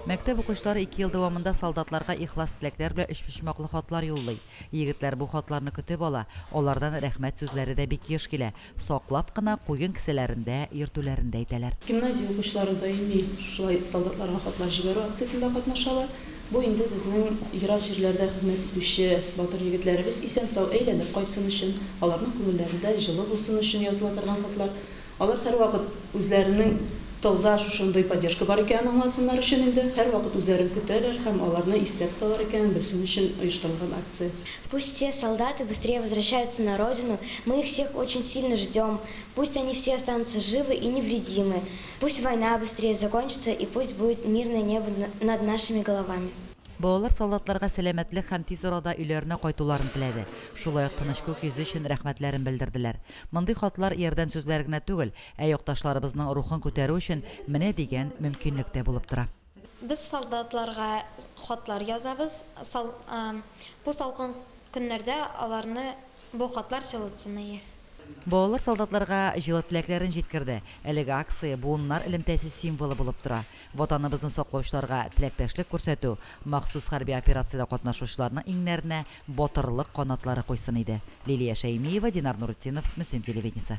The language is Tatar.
Мәктәп укучылары 2 ел дәвамында солдатларга ихлас теләкләр белән өч почмаклы хатлар юллый. Егетләр бу хатларны көтеп ала, алардан рәхмәт сүзләре дә бик еш килә. Саклап кына куен кесәләрендә, йөртүләрендә әйтәләр. Гимназия укучылары даими шулай солдатларга хатлар җибәрү акциясендә катнашалар. Бу инде безнең ерак җирләрдә хезмәт итүче батыр егетләребез исән-сау әйләнеп кайтсын өчен, аларның күңелләрендә җылы булсын өчен языла торган хатлар. Алар һәрвакыт үзләренең тылда шушындый поддержка бар икәнен аңласыннар өчен инде һәрвакыт үзләрен көтәләр һәм аларны истә тоталар икәнен белсен өчен оештырылган акция. Пусть все солдаты быстрее возвращаются на родину, мы их всех очень сильно ждем. Пусть они все останутся живы и невредимы. Пусть война быстрее закончится и пусть будет мирное небо над нашими головами. Балалар солдатларга сәламәтлек һәм тиз арада өйләренә кайтуларын теләде. Шулай ук тыныч күк йөзе өчен рәхмәтләрен белдерделәр. Мондый хатлар ярдәм сүзләре генә түгел, ә якташларыбызның рухын күтәрү өчен менә дигән мөмкинлек тә булып тора. Без солдатларга хатлар язабыз. Бу салкын көннәрдә аларны бу хатлар җылытсын. Балалар солдатларга җылы теләкләрен җиткерде. Әлеге акция буыннар элемтәсе символы булып тора. Ватаныбызны саклаучыларга теләктәшлек күрсәтү, махсус хәрби операциядә катнашучыларның иңнәренә батырлык канатлары куйсын иде. Лилия Шәймиева, Динар Нурутдинов, Мөслим телевидениесе.